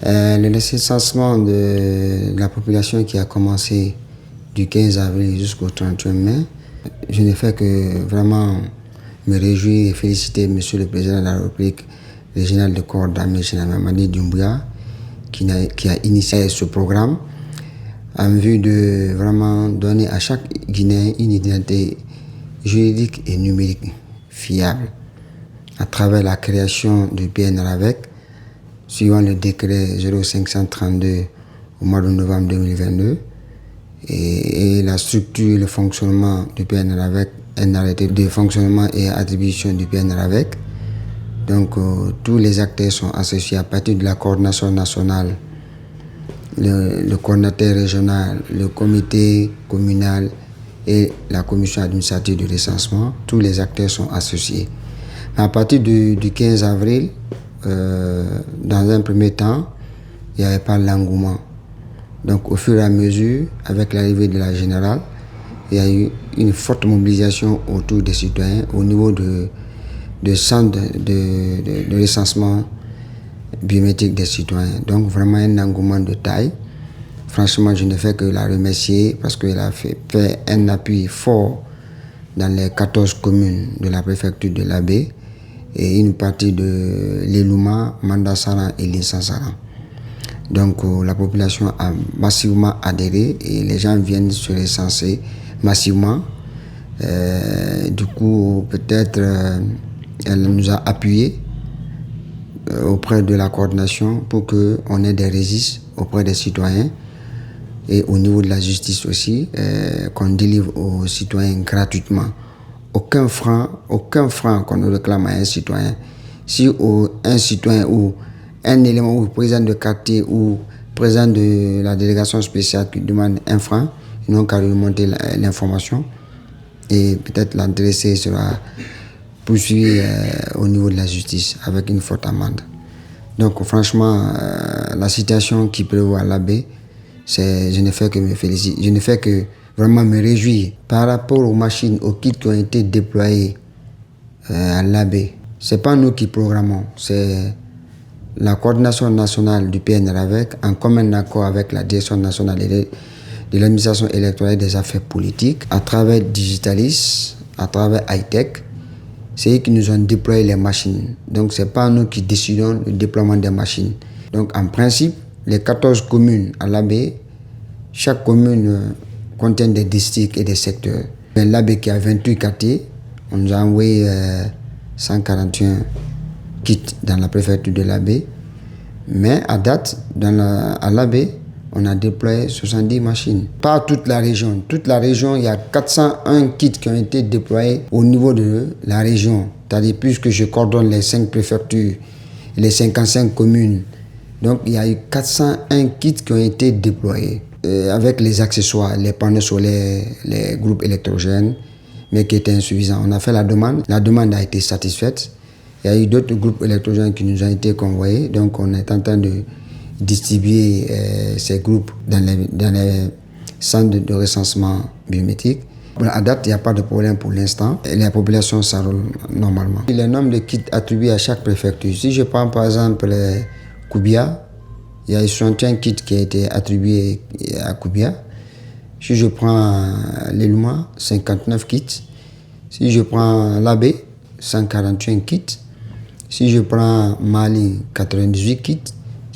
Le recensement de la population qui a commencé du 15 avril jusqu'au 31 mai, je ne fais que vraiment me réjouir et féliciter Monsieur le Président de la République, le général de corps d'armée, général Mamadi Doumbouya, qui a initié ce programme en vue de vraiment donner à chaque Guinéen une identité juridique et numérique fiable à travers la création du PNRAVEC, suivant le décret 0532 au mois de novembre 2022, et la structure et le fonctionnement du PNRAVEC, un arrêté de fonctionnement et attribution du PNRAVEC. Donc tous les acteurs sont associés à partir de la coordination nationale, le coordinateur régional, le comité communal et la commission administrative du recensement. Tous les acteurs sont associés. À partir du 15 avril, dans un premier temps, il n'y avait pas l'engouement. Donc au fur et à mesure, avec l'arrivée de la générale, il y a eu une forte mobilisation autour des citoyens au niveau de centres de recensement biométrique des citoyens. Donc vraiment un engouement de taille. Franchement, je ne fais que la remercier parce qu'elle a fait un appui fort dans les 14 communes de la préfecture de l'Abbé et une partie de l'Elouma, Mandasaran et l'Insansaran. Donc la population a massivement adhéré et les gens viennent se recenser massivement. Du coup, peut-être elle nous a appuyés auprès de la coordination pour qu'on ait des registres auprès des citoyens et au niveau de la justice aussi, qu'on délivre aux citoyens gratuitement. Aucun franc qu'on ne réclame à un citoyen. Si un citoyen ou un élément ou président de quartier ou président de la délégation spéciale qui demande un franc, ils n'ont qu'à remonter l'information et peut-être l'intéressé sera poursuivi au niveau de la justice avec une forte amende. Donc franchement, la situation qui prévaut à l'Abbé, je ne fais que me féliciter, je ne fais que vraiment me réjouir par rapport aux machines, aux kits qui ont été déployés à l'Abbé. Ce n'est pas nous qui programmons, c'est la coordination nationale du PNRAVEC en commun accord avec la direction nationale de l'administration électorale et des affaires politiques à travers Digitalis, à travers Hightech. C'est eux qui nous ont déployé les machines. Donc ce n'est pas nous qui décidons le déploiement des machines. Donc en principe, les 14 communes à l'Abbé, chaque commune contient des districts et des secteurs. L'Abbé qui a 28 quartiers, on nous a envoyé 141 kits dans la préfecture de l'Abbé. Mais à date, à l'Abbé, on a déployé 70 machines. Pas toute la région. Toute la région, il y a 401 kits qui ont été déployés au niveau de la région. C'est-à-dire, puisque je coordonne les 5 préfectures, les 55 communes. Donc, il y a eu 401 kits qui ont été déployés. Avec les accessoires, les panneaux solaires, les groupes électrogènes, mais qui étaient insuffisants. On a fait la demande. La demande a été satisfaite. Il y a eu d'autres groupes électrogènes qui nous ont été convoyés. Donc, on est en train de distribuer ces groupes dans les centres de recensement biométrique. À date, il n'y a pas de problème pour l'instant. La population s'enrôle normalement. Le nombre de kits attribués à chaque préfecture. Si je prends par exemple Koubia, il y a 61 kits qui ont été attribués à Koubia. Si je prends l'Elouma, 59 kits. Si je prends l'Abbé, 141 kits. Si je prends Mali, 98 kits.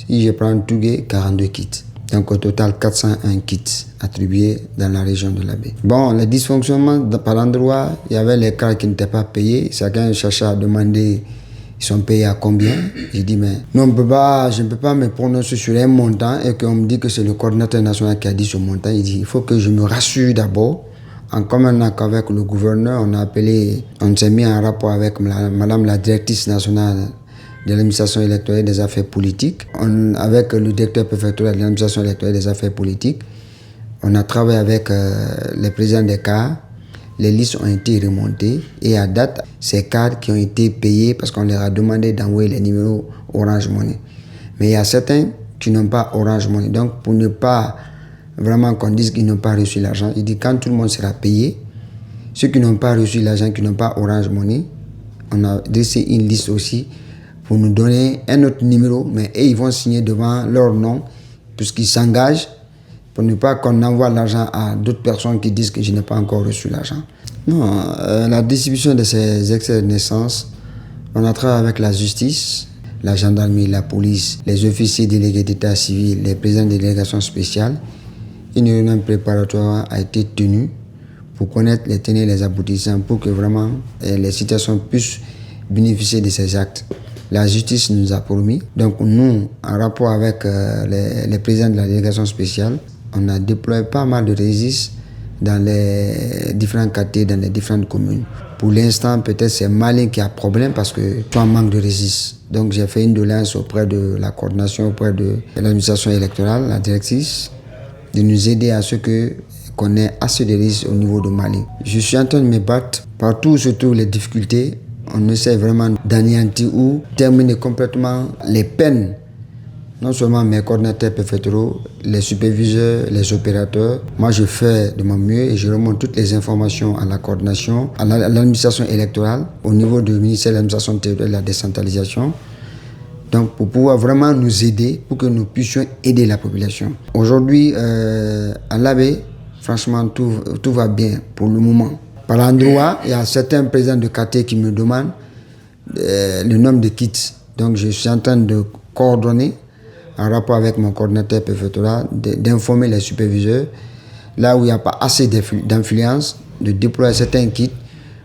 Si je prends Tougué, 42 kits. Donc au total, 401 kits attribués dans la région de l'Abbé. Bon, les dysfonctionnements par endroit, il y avait les cas qui n'étaient pas payés. Chacun cherchait à demander, ils sont payés à combien. J'ai dit, mais non, je ne peux pas me prononcer sur un montant et qu'on me dit que c'est le coordinateur national qui a dit ce montant. Il dit, il faut que je me rassure d'abord. En commun accord avec le gouverneur, on s'est mis en rapport avec madame la directrice nationale de l'administration électorale des affaires politiques. Avec le directeur préfectoral de l'administration électorale des affaires politiques, on a travaillé avec les présidents des CAR. Les listes ont été remontées et à date, ces CAR qui ont été payés parce qu'on leur a demandé d'envoyer les numéros Orange Money. Mais il y a certains qui n'ont pas Orange Money. Donc pour ne pas vraiment qu'on dise qu'ils n'ont pas reçu l'argent, il dit quand tout le monde sera payé, ceux qui n'ont pas reçu l'argent, qui n'ont pas Orange Money, on a dressé une liste aussi pour nous donner un autre numéro, mais eux, ils vont signer devant leur nom, puisqu'ils s'engagent pour ne pas qu'on envoie l'argent à d'autres personnes qui disent que je n'ai pas encore reçu l'argent. Non, la distribution de ces extraits de naissance, on a travaillé avec la justice, la gendarmerie, la police, les officiers délégués d'état civil, les présidents de délégations spéciales. Une réunion préparatoire a été tenue pour connaître les tenants et les aboutissants pour que vraiment les situations puissent bénéficier de ces actes. La justice nous a promis. Donc nous, en rapport avec les présidents de la délégation spéciale, on a déployé pas mal de registres dans les différents quartiers, dans les différentes communes. Pour l'instant, peut-être c'est Mali qui a problème parce que tout en manque de registres. Donc j'ai fait une doléance auprès de la coordination, auprès de l'administration électorale, la directrice, de nous aider à ce qu'on ait assez de registres au niveau de Mali. Je suis en train de me battre partout où se trouvent les difficultés. On essaie vraiment d'anéantir ou terminer complètement les peines. Non seulement mes coordinateurs préfectoraux, les superviseurs, les opérateurs. Moi, je fais de mon mieux et je remonte toutes les informations à la coordination, à l'administration électorale, au niveau du ministère de l'administration territoriale et de la décentralisation. Donc, pour pouvoir vraiment nous aider, pour que nous puissions aider la population. Aujourd'hui, à l'Abbé, franchement, tout va bien pour le moment. Par l'endroit, il y a certains présidents de quartier qui me demandent le nombre de kits. Donc, je suis en train de coordonner, en rapport avec mon coordinateur préfectoral, d'informer les superviseurs, là où il n'y a pas assez d'influence, de déployer certains kits,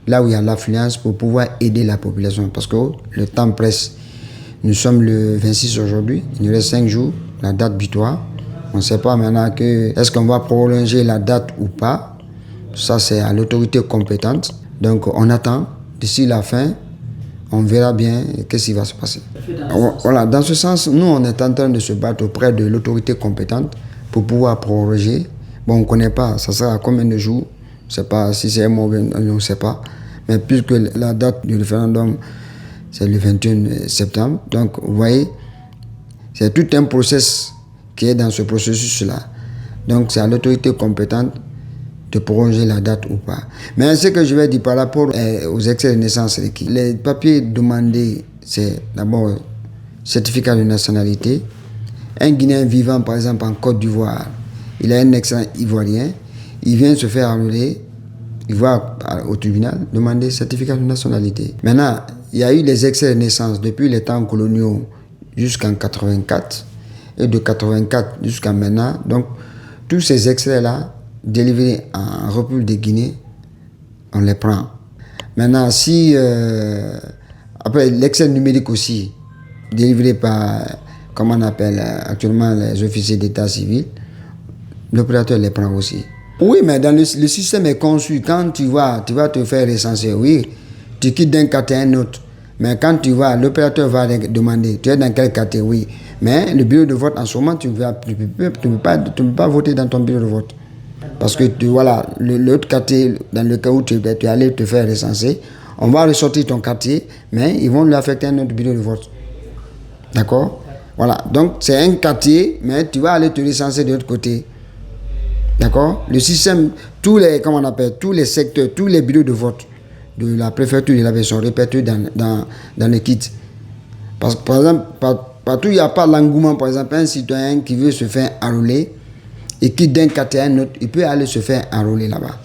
là où il y a l'affluence pour pouvoir aider la population. Parce que le temps presse. Nous sommes le 26 aujourd'hui, il nous reste 5 jours, la date butoir. On ne sait pas maintenant est-ce qu'on va prolonger la date ou pas. Ça, c'est à l'autorité compétente. Donc, on attend. D'ici la fin, on verra bien qu'est-ce qui va se passer. Voilà, dans ce sens, nous, on est en train de se battre auprès de l'autorité compétente pour pouvoir proroger. Bon, on ne connaît pas, ça sera à combien de jours. Je ne sais pas si c'est un mois, on ne sait pas. Mais puisque la date du référendum, c'est le 21 septembre. Donc, vous voyez, c'est tout un process qui est dans ce processus-là. Donc, c'est à l'autorité compétente de prolonger la date ou pas. Mais ce que je vais dire par rapport aux extraits de naissance, les papiers demandés, c'est d'abord certificat de nationalité. Un Guinéen vivant, par exemple, en Côte d'Ivoire, il a un accent ivoirien, il vient se faire enrôler, il va au tribunal demander certificat de nationalité. Maintenant, il y a eu les extraits de naissance depuis les temps coloniaux jusqu'en 84 et de 84 jusqu'à maintenant. Donc, tous ces extraits-là, délivrés en République de Guinée, on les prend. Maintenant, si, après l'extrait numérique aussi, délivré par, comment on appelle actuellement les officiers d'état civil, l'opérateur les prend aussi. Oui, mais dans le système est conçu, quand tu vas te faire recenser, oui, tu quittes d'un quartier à un autre. Mais quand tu vas, l'opérateur va demander, tu es dans quel quartier, oui. Mais le bureau de vote, en ce moment, tu ne peux pas voter dans ton bureau de vote. Parce que voilà, l'autre quartier, dans le cas où tu es allé te faire recenser, on va ressortir ton quartier, mais ils vont lui affecter un autre bureau de vote. D'accord? Voilà, donc c'est un quartier, mais tu vas aller te recenser de l'autre côté. D'accord? Le système, tous les secteurs, tous les bureaux de vote de la préfecture de l'Abbé sont répertoriés dans le kit. Parce que, par exemple, partout où il n'y a pas l'engouement, par exemple, un citoyen qui veut se faire enrôler et quitte d'un quartier à un autre, il peut aller se faire enrôler là-bas.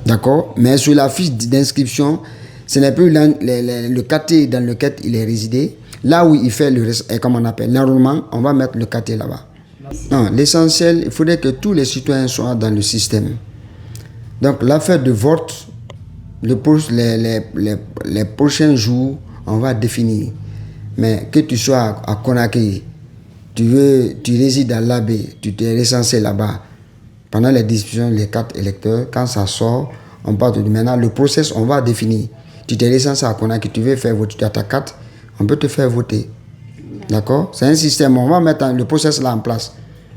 D'accord? Mais sur la fiche d'inscription, ce n'est plus le quartier dans lequel il est résidé. Là où il fait l'enrôlement, on va mettre le quartier là-bas. Non, l'essentiel, il faudrait que tous les citoyens soient dans le système. Donc, l'affaire de vote, les prochains jours, on va définir. Mais que tu sois à Conakry, tu résides à l'Abbé, tu t'es recensé là-bas. Pendant les discussions, les cartes électeurs, quand ça sort, on parle de maintenant, le process, on va définir. Tu t'es recensé à Conakry, tu veux faire voter, tu as ta carte, on peut te faire voter. D'accord? C'est un système, on va mettre le process là en place.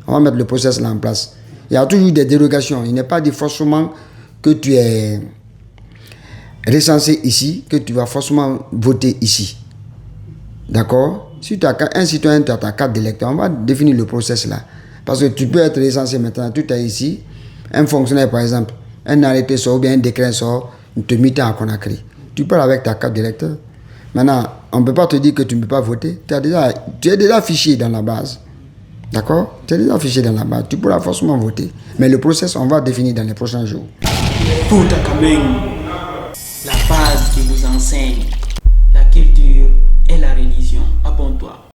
On va mettre le process là en place. Il y a toujours des dérogations. Il n'est pas dit forcément que tu es recensé ici, que tu vas forcément voter ici. D'accord? Si tu as un citoyen, tu as ta carte d'électeur, on va définir le process là. Parce que tu peux être recensé maintenant, tu es ici, un fonctionnaire par exemple, un arrêté sort ou bien un décret sort, te met à Conakry. Tu parles avec ta carte d'électeur. Maintenant, On ne peut pas te dire que tu ne peux pas voter. Tu es déjà fiché dans la base. D'accord? Tu es déjà fiché dans la base. Tu pourras forcément voter. Mais le process, on va définir dans les prochains jours. Fouta Kameng, la base qui vous enseigne la culture et la religion. Abonne-toi.